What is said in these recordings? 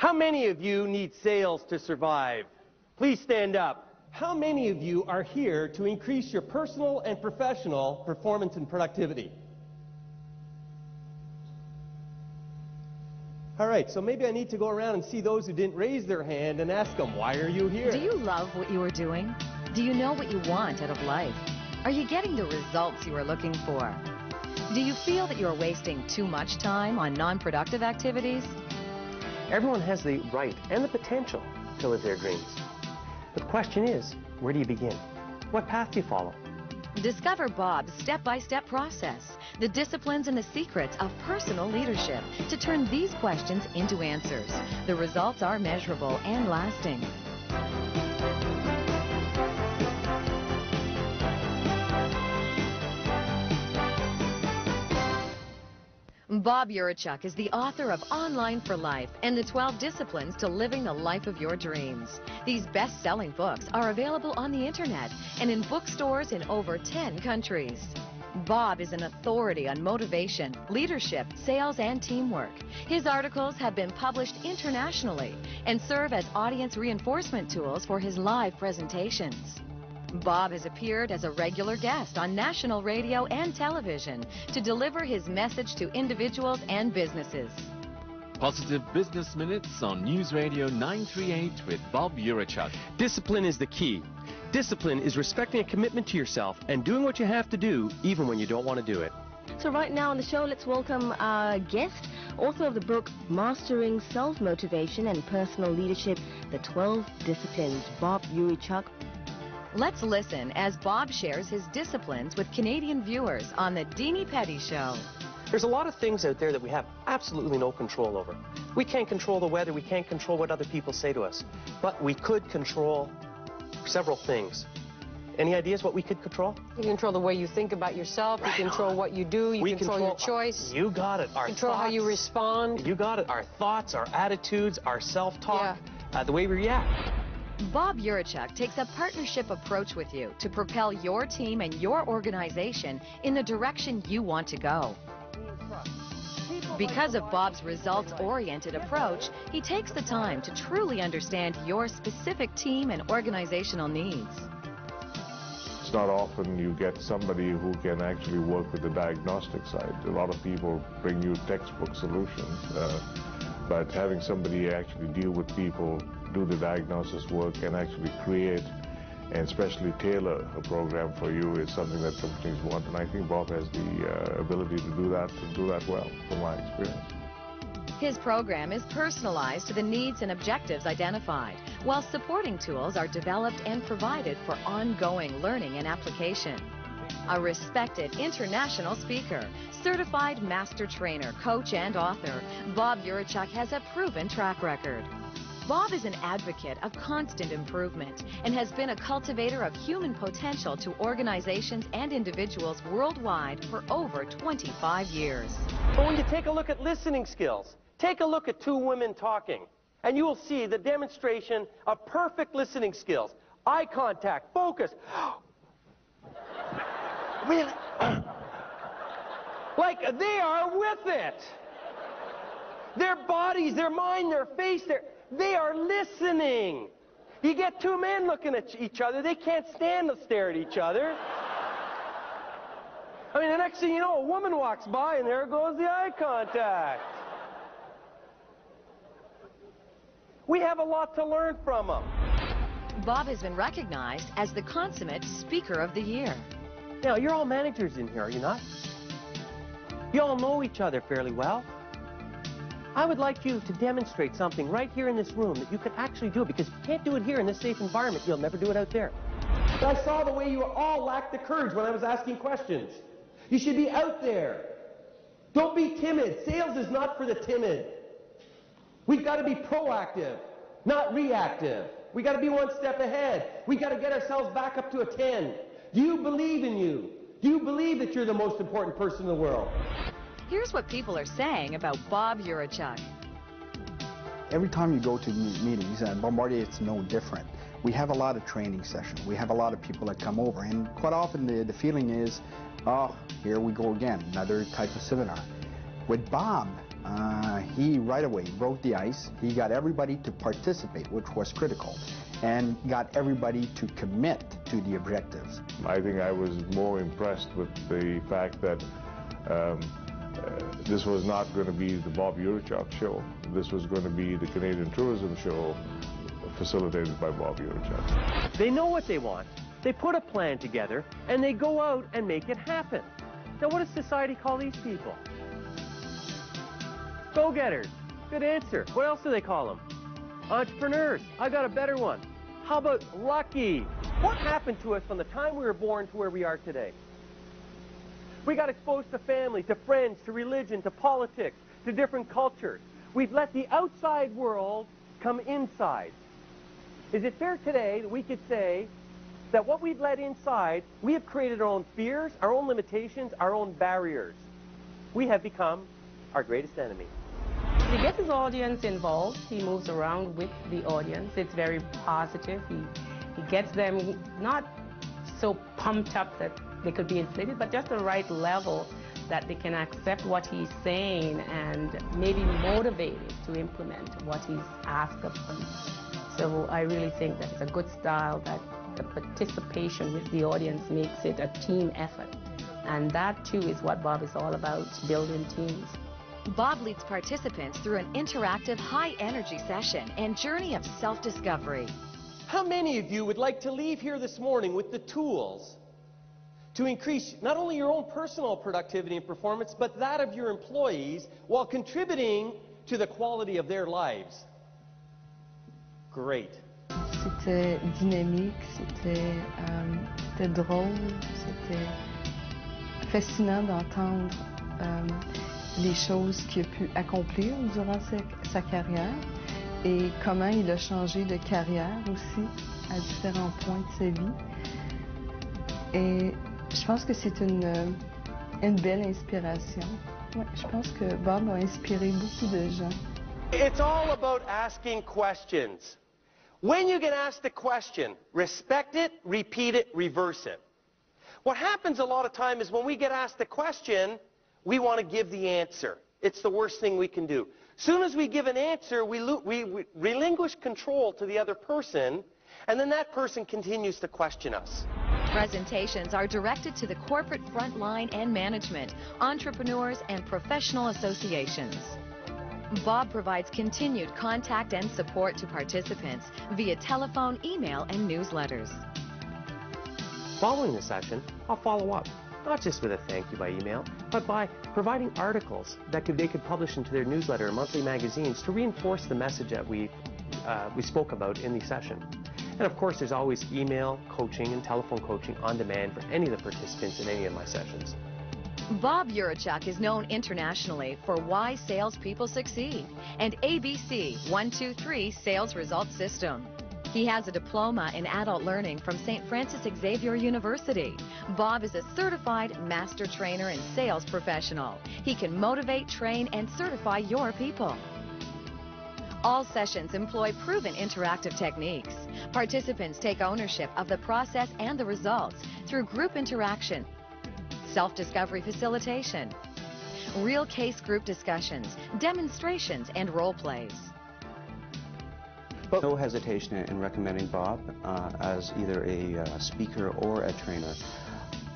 How many of you need sales to survive? Please stand up. How many of you are here to increase your personal and professional performance and productivity? All right, so maybe I need to go around and see those who didn't raise their hand and ask them, why are you here? Do you love what you are doing? Do you know what you want out of life? Are you getting the results you are looking for? Do you feel that you are wasting too much time on non-productive activities? Everyone has the right and the potential to live their dreams. But the question is, where do you begin? What path do you follow? Discover Bob's step-by-step process, the disciplines and the secrets of personal leadership to turn these questions into answers. The results are measurable and lasting. Bob Urichuck is the author of Online for Life and the 12 Disciplines to Living the Life of Your Dreams. These best-selling books are available on the internet and in bookstores in over 10 countries. Bob is an authority on motivation, leadership, sales, and teamwork. His articles have been published internationally and serve as audience reinforcement tools for his live presentations. Bob has appeared as a regular guest on national radio and television to deliver his message to individuals and businesses. Positive Business Minutes on News Radio 938 with Bob Urichuck. Discipline is the key. Discipline is respecting a commitment to yourself and doing what you have to do even when you don't want to do it. So right now on the show, let's welcome our guest, author of the book Mastering Self-Motivation and Personal Leadership, The 12 Disciplines, Bob Urichuck. Let's listen as Bob shares his disciplines with Canadian viewers on the Deanie Petty Show. There's a lot of things out there that we have absolutely no control over. We can't control the weather, we can't control what other people say to us, but we could control several things. Any ideas what we could control? You control the way you think about yourself, Right you control on. what you do, you control your choice. You got it. Our control thoughts, how you respond. You got it. Our thoughts, our attitudes, our self-talk, the way we react. Bob Urichuck takes a partnership approach with you to propel your team and your organization in the direction you want to go. Because of Bob's results-oriented approach, he takes the time to truly understand your specific team and organizational needs. It's not often you get somebody who can actually work with the diagnostic side. A lot of people bring you textbook solutions, but having somebody actually deal with people, do the diagnosis work, and actually create and especially tailor a program for you is something that companies want, and I think Bob has the ability to do that well, from my experience. His program is personalized to the needs and objectives identified, while supporting tools are developed and provided for ongoing learning and application. A respected international speaker, certified master trainer, coach, and author, Bob Urichuck has a proven track record. Bob is an advocate of constant improvement and has been a cultivator of human potential to organizations and individuals worldwide for over 25 years. But when you take a look at listening skills, take a look at two women talking, and you will see the demonstration of perfect listening skills. Eye contact, focus. Really? Like they are with it. Their bodies, their mind, their face, they are listening. You get two men looking at each other, they can't stand to stare at each other. I mean, the next thing you know, a woman walks by and there goes the eye contact. We have a lot to learn from them. Bob has been recognized as the consummate Speaker of the Year. Now, you're all managers in here, are you not? You all know each other fairly well. I would like you to demonstrate something right here in this room that you can actually do it, because if you can't do it here in this safe environment, you'll never do it out there. I saw the way you all lacked the courage when I was asking questions. You should be out there. Don't be timid. Sales is not for the timid. We've got to be proactive, not reactive. We've got to be one step ahead. We've got to get ourselves back up to a 10. Do you believe in you? Do you believe that you're the most important person in the world? Here's what people are saying about Bob Urichuck. Every time you go to meetings, and Bombardier, it's no different. We have a lot of training sessions. We have a lot of people that come over, and quite often the feeling is, oh, here we go again, another type of seminar. With Bob, he right away broke the ice. He got everybody to participate, which was critical, and got everybody to commit to the objectives. I think I was more impressed with the fact that this was not going to be the Bob Urichuck show. This was going to be the Canadian Tourism Show facilitated by Bob Urichuck. They know what they want. They put a plan together, and they go out and make it happen. Now, what does society call these people? Go-getters. Good answer. What else do they call them? Entrepreneurs. I got a better one. How about lucky? What happened to us from the time we were born to where we are today? We got exposed to family, to friends, to religion, to politics, to different cultures. We've let the outside world come inside. Is it fair today that we could say that what we've let inside, we have created our own fears, our own limitations, our own barriers? We have become our greatest enemy. He gets his audience involved. He moves around with the audience. It's very positive. He gets them not so pumped up that they could be inflated, but just the right level that they can accept what he's saying and maybe motivated to implement what he's asked of them. So I really think that it's a good style, that the participation with the audience makes it a team effort. And that too is what Bob is all about, building teams. Bob leads participants through an interactive, high-energy session and journey of self-discovery. How many of you would like to leave here this morning with the tools to increase not only your own personal productivity and performance, but that of your employees while contributing to the quality of their lives? Great. C'était dynamique, c'était drôle, c'était fascinant d'entendre les choses qu'il a pu accomplir durant sa carrière et comment il a changé de carrière aussi à différents points de sa vie. Et je pense que c'est une belle inspiration. Ouais, je pense que Bob a inspiré beaucoup de gens. It's all about asking questions. When you get asked a question, respect it, repeat it, reverse it. What happens a lot of time is when we get asked a question, we want to give the answer. It's the worst thing we can do. Soon as we give an answer, we relinquish control to the other person, and then that person continues to question us. Presentations are directed to the corporate front line and management, entrepreneurs, and professional associations. Bob provides continued contact and support to participants via telephone, email, and newsletters. Following the session, I'll follow up, not just with a thank you by email, but by providing articles that they could publish into their newsletter or monthly magazines to reinforce the message that we spoke about in the session. And of course, there's always email coaching and telephone coaching on demand for any of the participants in any of my sessions. Bob Urichuck is known internationally for Why Salespeople Succeed and ABC 123 Sales Results System. He has a diploma in adult learning from St. Francis Xavier University. Bob is a certified master trainer and sales professional. He can motivate, train, and certify your people. All sessions employ proven interactive techniques. Participants take ownership of the process and the results through group interaction, self-discovery facilitation, real case group discussions, demonstrations, and role plays. No hesitation in recommending Bob as either a speaker or a trainer.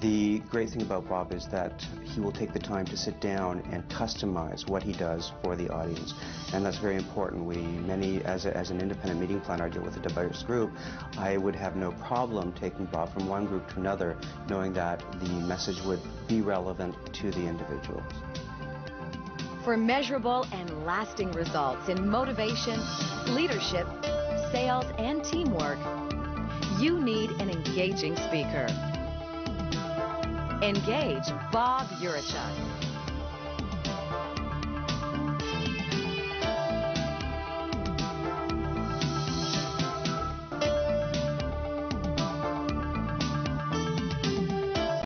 The great thing about Bob is that he will take the time to sit down and customize what he does for the audience, and that's very important. As an independent meeting planner, I deal with a diverse group. I would have no problem taking Bob from one group to another, knowing that the message would be relevant to the individuals. For measurable and lasting results in motivation, leadership, sales, and teamwork, you need an engaging speaker. Engage Bob Urichuck.